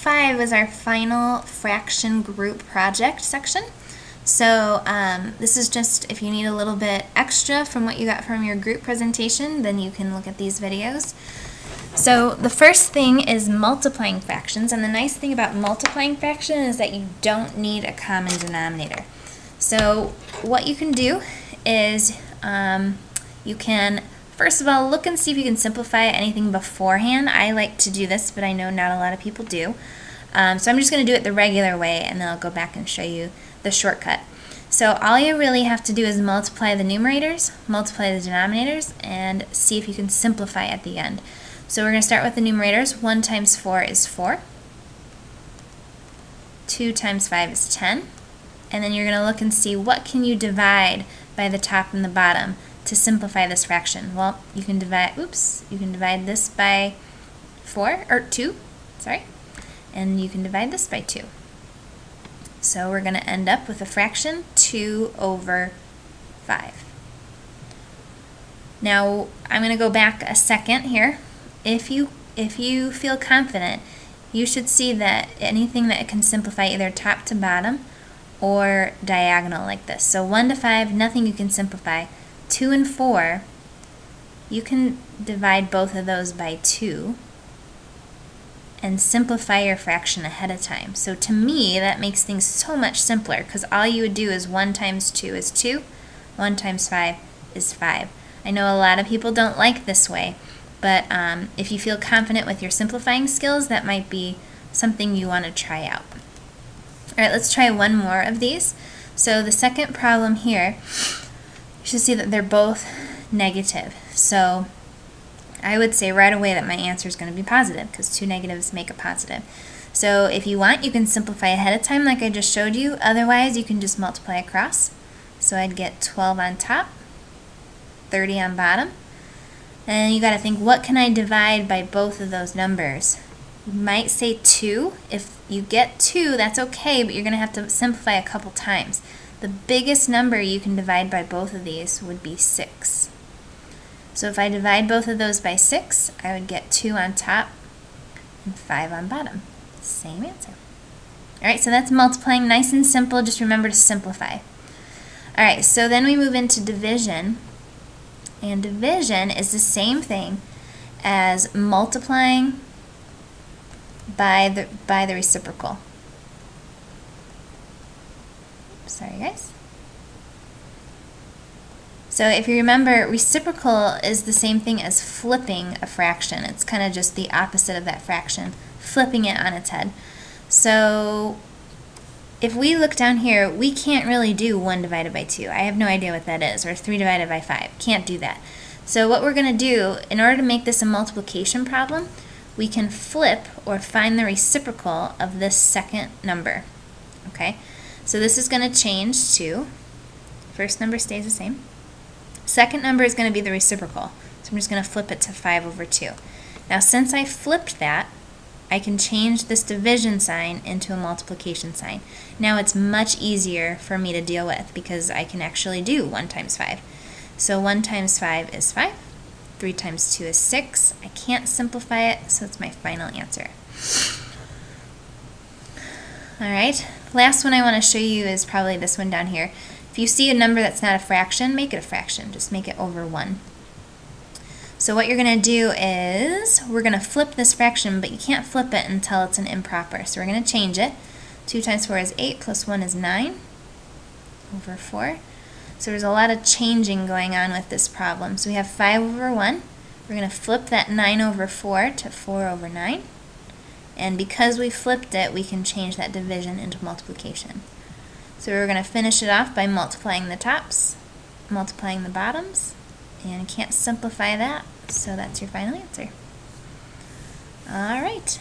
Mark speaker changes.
Speaker 1: 5 was our final fraction group project section. So this is just if you need a little bit extra from what you got from your group presentation, then you can look at these videos. So the first thing is multiplying fractions, and the nice thing about multiplying fraction is that you don't need a common denominator. So what you can do is you can first of all look and see if you can simplify anything beforehand. I like to do this, but I know not a lot of people do. So I'm just going to do it the regular way, and then I'll go back and show you the shortcut. So all you really have to do is multiply the numerators, multiply the denominators, and see if you can simplify at the end. So we're going to start with the numerators. 1 times 4 is 4. 2 times 5 is 10. And then you're going to look and see what can you divide by the top and the bottom to simplify this fraction. Well, you can divide, you can divide this by 2, and you can divide this by 2. So we're going to end up with a fraction 2 over 5. Now I'm going to go back a second here. If you feel confident, you should see that anything that can simplify either top to bottom or diagonal like this. So 1 to 5, nothing you can simplify. 2 and 4, you can divide both of those by 2 and simplify your fraction ahead of time. So to me, that makes things so much simpler, because all you would do is 1 times 2 is 2, 1 times 5 is 5. I know a lot of people don't like this way, but if you feel confident with your simplifying skills, that might be something you want to try out. Alright, let's try one more of these. So the second problem here, you should see that they're both negative. So I would say right away that my answer is going to be positive, because 2 negatives make a positive. So if you want, you can simplify ahead of time like I just showed you. Otherwise, you can just multiply across. So I'd get 12 on top, 30 on bottom. And you got to think, what can I divide by both of those numbers? You might say 2. If you get 2, that's okay, but you're going to have to simplify a couple times. The biggest number you can divide by both of these would be 6. So if I divide both of those by 6, I would get 2 on top and 5 on bottom. Same answer. Alright, so that's multiplying, nice and simple. Just remember to simplify. Alright, so then we move into division. And division is the same thing as multiplying by the reciprocal. Sorry guys. So if you remember, reciprocal is the same thing as flipping a fraction. It's kind of just the opposite of that fraction, flipping it on its head. So if we look down here, we can't really do 1 divided by 2. I have no idea what that is, or 3 divided by 5. Can't do that. So what we're going to do, in order to make this a multiplication problem, we can flip or find the reciprocal of this second number. Okay? So this is going to change to, first number stays the same. Second number is going to be the reciprocal. So I'm just going to flip it to 5 over 2. Now since I flipped that, I can change this division sign into a multiplication sign. Now it's much easier for me to deal with, because I can actually do 1 times 5. So 1 times 5 is 5. 3 times 2 is 6. I can't simplify it, so it's my final answer. Alright, last one I want to show you is probably this one down here. If you see a number that's not a fraction, make it a fraction. Just make it over 1. So what you're going to do is, we're going to flip this fraction, but you can't flip it until it's an improper. So we're going to change it. 2 times 4 is 8, plus 1 is 9 over 4. So there's a lot of changing going on with this problem. So we have 5 over 1. We're going to flip that 9 over 4 to 4 over 9. And because we flipped it, we can change that division into multiplication. So we're going to finish it off by multiplying the tops, multiplying the bottoms, and can't simplify that, so that's your final answer. Alright.